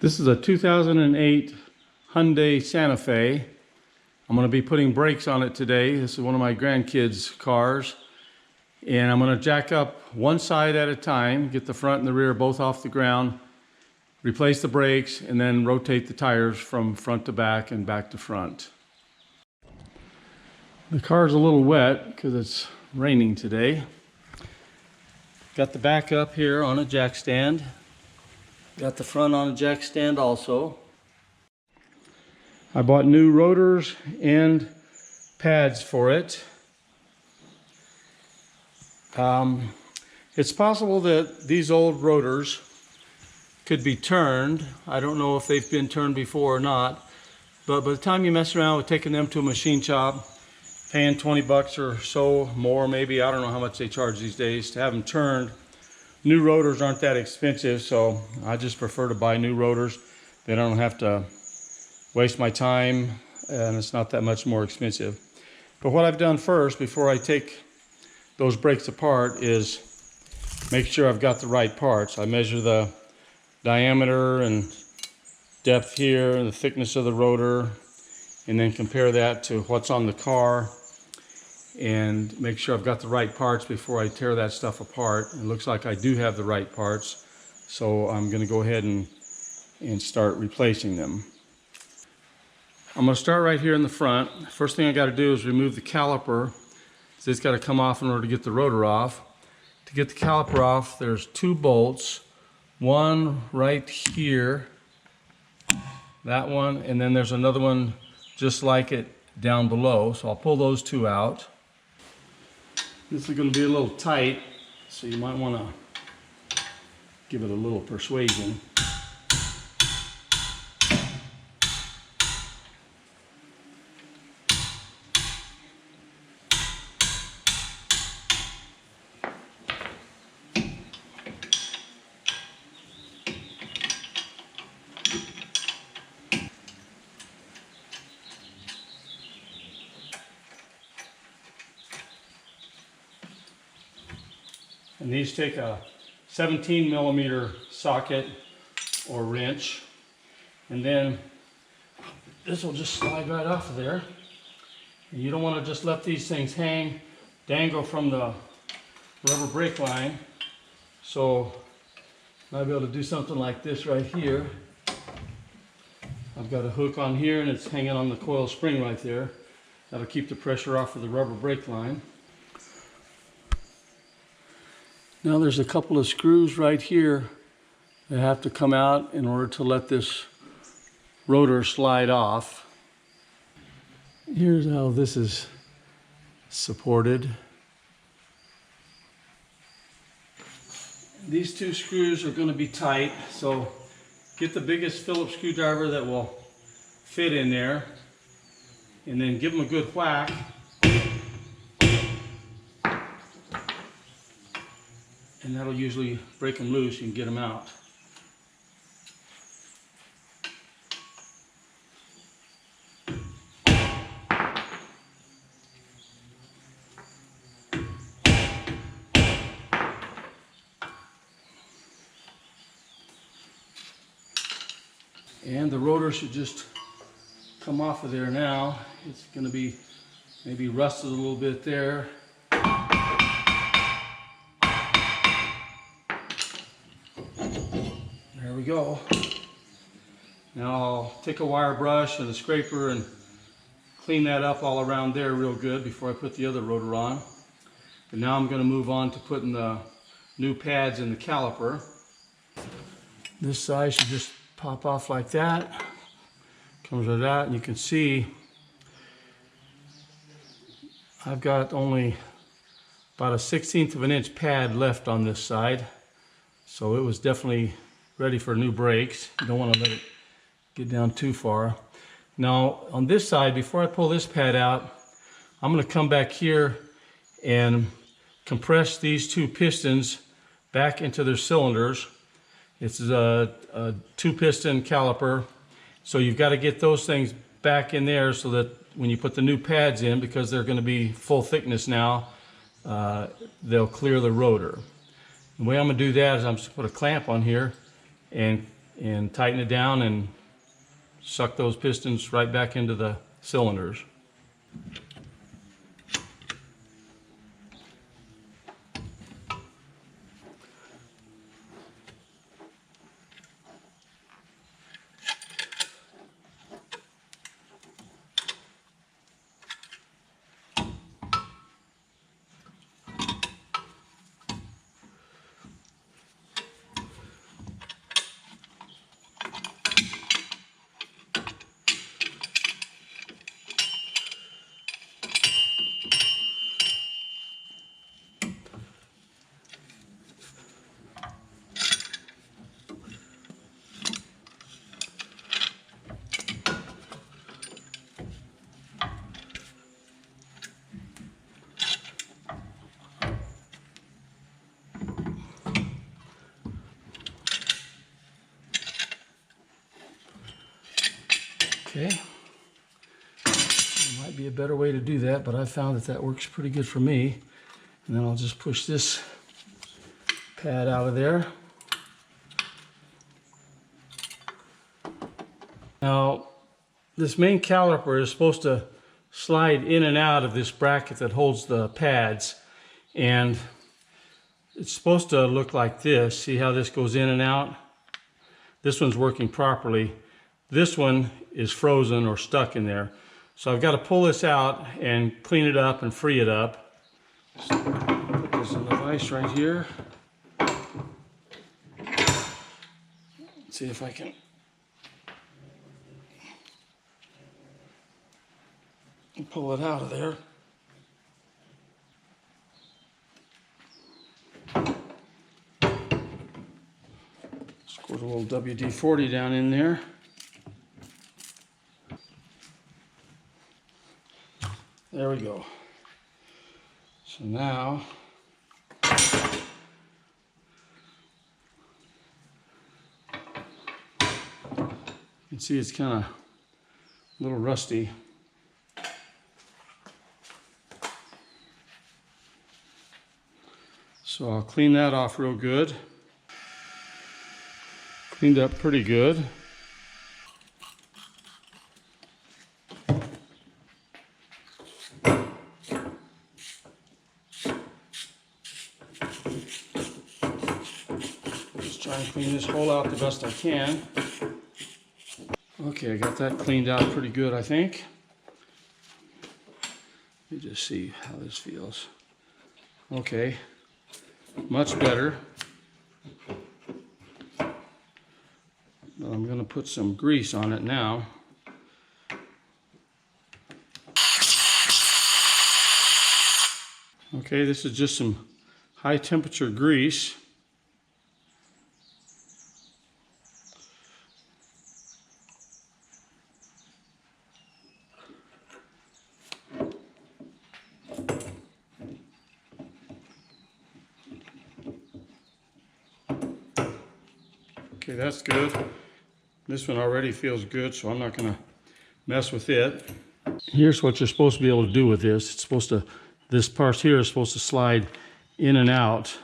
This is a 2008 Hyundai Santa Fe. I'm going to be putting brakes on it today. This is one of my grandkids' cars. And I'm going to jack up one side at a time, get the front and the rear both off the ground, replace the brakes, and then rotate the tires from front to back and back to front. The car's a little wet because it's raining today. Got the back up here on a jack stand. Got the front on a jack stand also. I bought new rotors and pads for it. It's possible that these old rotors could be turned. I don't know if they've been turned before or not, but by the time you mess around with taking them to a machine shop, paying 20 bucks or so more maybe, I don't know how much they charge these days to have them turned. New rotors aren't that expensive, so I just prefer to buy new rotors. Then I don't have to waste my time, and it's not that much more expensive. But what I've done first, before I take those brakes apart, is make sure I've got the right parts. I measure the diameter and depth here and the thickness of the rotor, and then compare that to what's on the car and make sure I've got the right parts before I tear that stuff apart. It looks like I do have the right parts, so I'm going to go ahead and start replacing them. I'm going to start right here in the front. First thing I got to do is remove the caliper. So it's got to come off in order to get the rotor off. To get the caliper off, there's two bolts. One right here, that one, and then there's another one just like it down below. So I'll pull those two out. This is going to be a little tight, so you might want to give it a little persuasion. And these take a 17 millimeter socket or wrench, and then this will just slide right off of there. And you don't want to just let these things hang, dangle from the rubber brake line. So I'll be able to do something like this right here. I've got a hook on here and it's hanging on the coil spring right there. That'll keep the pressure off of the rubber brake line. Now there's a couple of screws right here that have to come out in order to let this rotor slide off. Here's how this is supported. These two screws are going to be tight, so get the biggest Phillips screwdriver that will fit in there and then give them a good whack. And that'll usually break them loose. You can get them out. And the rotor should just come off of there now. It's going to be maybe rusted a little bit there. There we go. Now I'll take a wire brush and a scraper and clean that up all around there real good before I put the other rotor on. But now I'm going to move on to putting the new pads in the caliper. This side should just pop off like that. Comes right out, and you can see I've got only about a 1/16 of an inch pad left on this side. So it was definitely ready for new brakes. You don't want to let it get down too far. Now on this side, before I pull this pad out, I'm going to come back here and compress these two pistons back into their cylinders. It's a two piston caliper, so you've got to get those things back in there so that when you put the new pads in, because they're going to be full thickness now, they'll clear the rotor. The way I'm going to do that is I'm just going to put a clamp on here and and tighten it down and suck those pistons right back into the cylinders. Okay, there might be a better way to do that, but I found that that works pretty good for me. And then I'll just push this pad out of there. Now, this main caliper is supposed to slide in and out of this bracket that holds the pads, and it's supposed to look like this. See how this goes in and out? This one's working properly. This one is frozen or stuck in there. So I've got to pull this out and clean it up and free it up. So put this in the vise right here. Let's see if I can pull it out of there. Squirt a little WD-40 down in there. There we go. So now you can see it's kind of a little rusty. So I'll clean that off real good. Cleaned up pretty good. Just try and clean this hole out the best I can. Okay, I got that cleaned out pretty good, I think. Let me just see how this feels. Okay, much better. But I'm going to put some grease on it now. Okay, this is just some high temperature grease. Okay, that's good. This one already feels good, so I'm not going to mess with it. Here's what you're supposed to be able to do with this. It's supposed to, this part here is supposed to slide in and out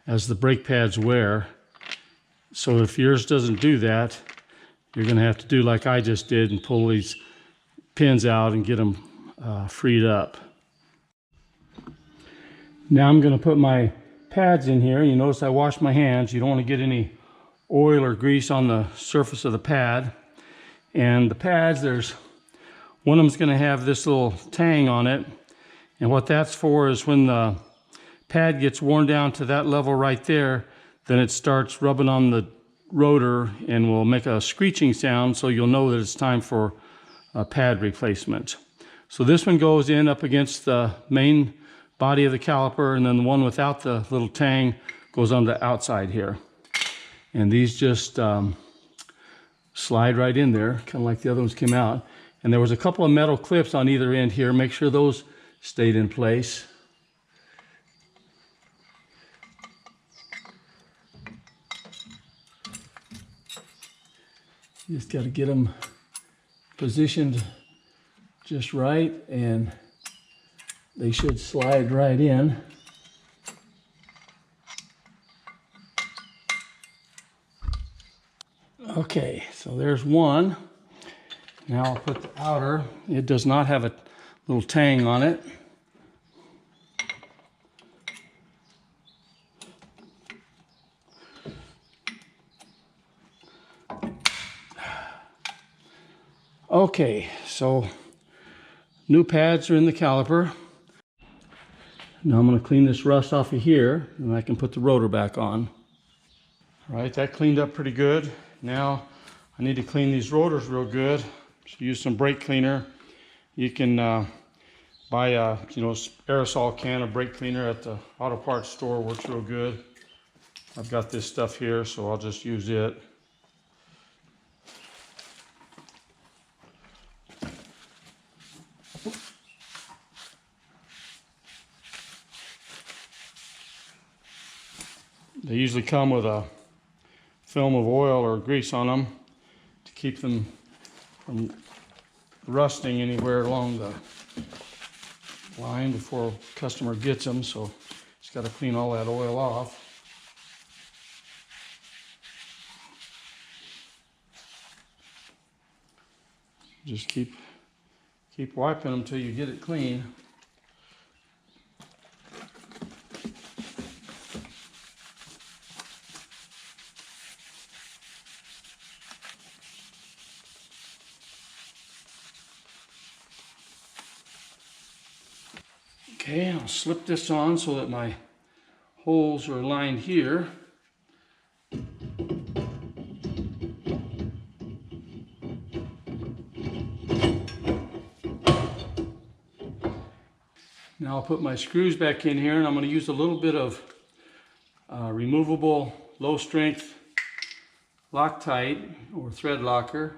as the brake pads wear. So if yours doesn't do that, you're going to have to do like I just did and pull these pins out and get them freed up. Now I'm going to put my pads in here. You notice I washed my hands. You don't want to get any oil or grease on the surface of the pad. And the pads, there's one of them's going to have this little tang on it, and what that's for is when the pad gets worn down to that level right there, then it starts rubbing on the rotor and will make a screeching sound, so you'll know that it's time for a pad replacement. So this one goes in up against the main body of the caliper, and then the one without the little tang goes on the outside here. And these just slide right in there, kind of like the other ones came out. And there was a couple of metal clips on either end here. Make sure those stayed in place. You just got to get them positioned just right, and they should slide right in. Okay, so there's one. Now I'll put the outer. It does not have a little tang on it. Okay, so new pads are in the caliper. Now I'm going to clean this rust off of here, and I can put the rotor back on. All right, that cleaned up pretty good. Now I need to clean these rotors real good. So use some brake cleaner. You can buy a aerosol can of brake cleaner at the auto parts store. Works real good. I've got this stuff here, so I'll just use it. They usually come with a film of oil or grease on them to keep them from rusting anywhere along the line before a customer gets them. So just got to clean all that oil off. Just keep wiping them till you get it clean. Okay, I'll slip this on so that my holes are aligned here. Now I'll put my screws back in here, and I'm going to use a little bit of removable low strength Loctite or thread locker.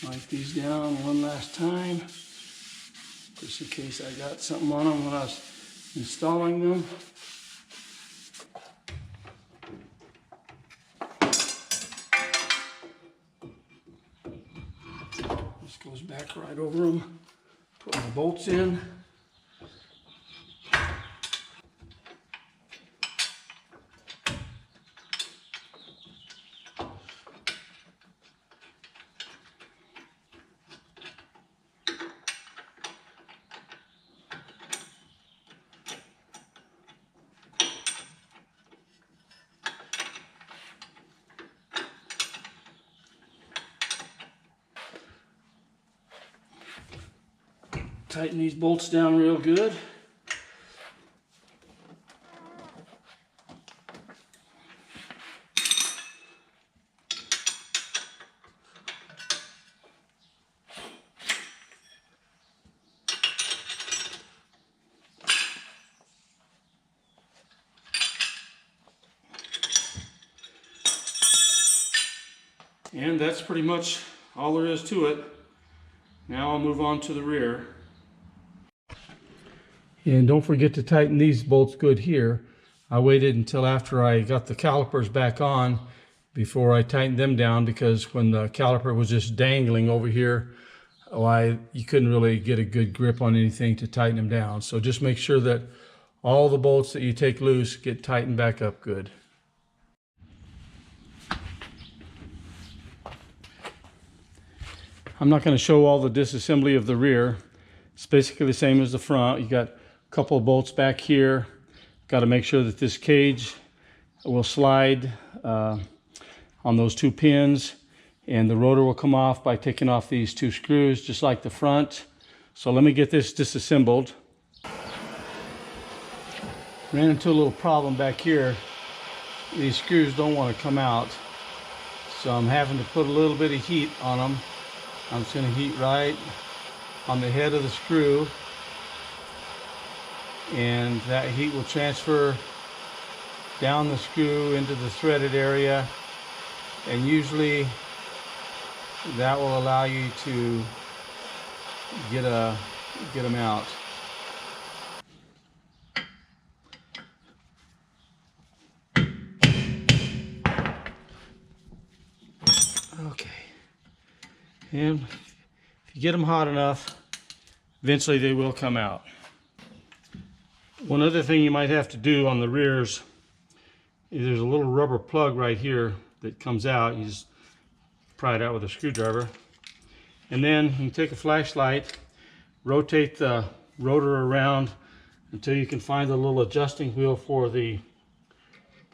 Wipe these down one last time, just in case I got something on them when I was installing them. This goes back right over them. Put my bolts in. Tighten these bolts down real good. And that's pretty much all there is to it. Now I'll move on to the rear. And don't forget to tighten these bolts good here. I waited until after I got the calipers back on before I tightened them down, because when the caliper was just dangling over here, you couldn't really get a good grip on anything to tighten them down. So just make sure that all the bolts that you take loose get tightened back up good. I'm not going to show all the disassembly of the rear. It's basically the same as the front. You got a couple of bolts back here. Got to make sure that this cage will slide on those two pins, and the rotor will come off by taking off these two screws, just like the front. So let me get this disassembled. Ran into a little problem back here. these screws don't want to come out. So I'm having to put a little bit of heat on them. I'm just going to heat right on the head of the screw, and that heat will transfer down the screw into the threaded area, and usually that will allow you to get them out. Okay, and if you get them hot enough, eventually they will come out. One other thing you might have to do on the rears is there's a little rubber plug right here that comes out. You just pry it out with a screwdriver, and then you can take a flashlight, rotate the rotor around until you can find the little adjusting wheel for the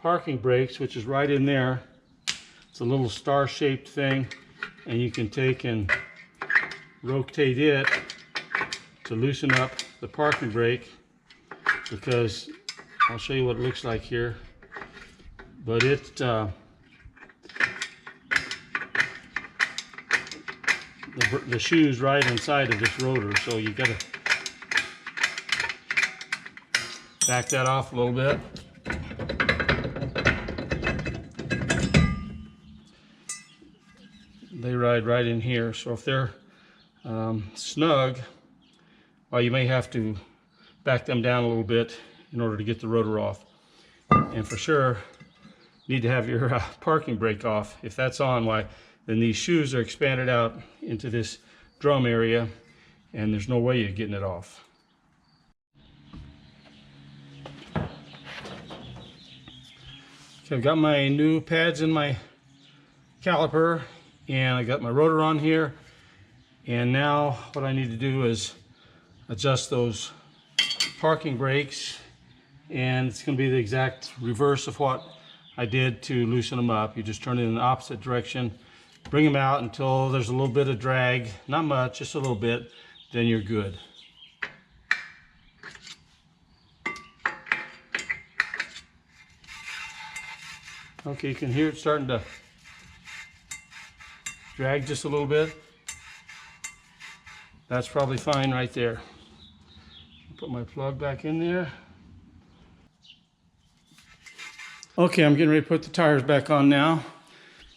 parking brakes, which is right in there. It's a little star-shaped thing, and you can take and rotate it to loosen up the parking brake, because I'll show you what it looks like here. But the shoe's right inside of this rotor, so you gotta back that off a little bit. They ride right in here, so if they're snug, well, you may have to back them down a little bit in order to get the rotor off. And for sure, you need to have your parking brake off. If that's on, why, then these shoes are expanded out into this drum area, and there's no way you're getting it off. Okay, I've got my new pads in my caliper, and I got my rotor on here, and now what I need to do is adjust those parking brakes, and it's going to be the exact reverse of what I did to loosen them up. You just turn it in the opposite direction, bring them out until there's a little bit of drag, not much, just a little bit, then you're good. Okay, you can hear it starting to drag just a little bit. That's probably fine right there. Put my plug back in there. Okay, I'm getting ready to put the tires back on now.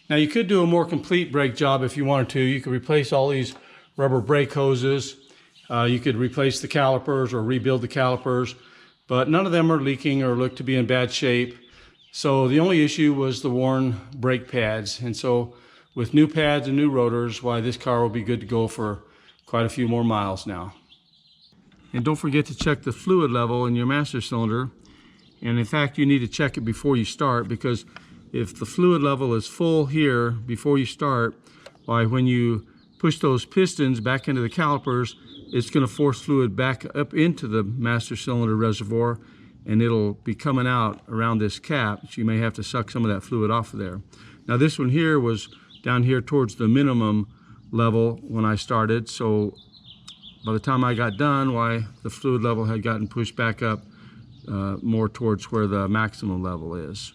Now you could do a more complete brake job if you wanted to. You could replace all these rubber brake hoses. You could replace the calipers or rebuild the calipers, but none of them are leaking or look to be in bad shape. So the only issue was the worn brake pads. And so with new pads and new rotors, why, this car will be good to go for quite a few more miles now. And don't forget to check the fluid level in your master cylinder. And in fact, you need to check it before you start, because if the fluid level is full here before you start, why, when you push those pistons back into the calipers, it's going to force fluid back up into the master cylinder reservoir, and it'll be coming out around this cap, so you may have to suck some of that fluid off of there. Now this one here was down here towards the minimum level when I started, so by the time I got done, why, the fluid level had gotten pushed back up more towards where the maximum level is.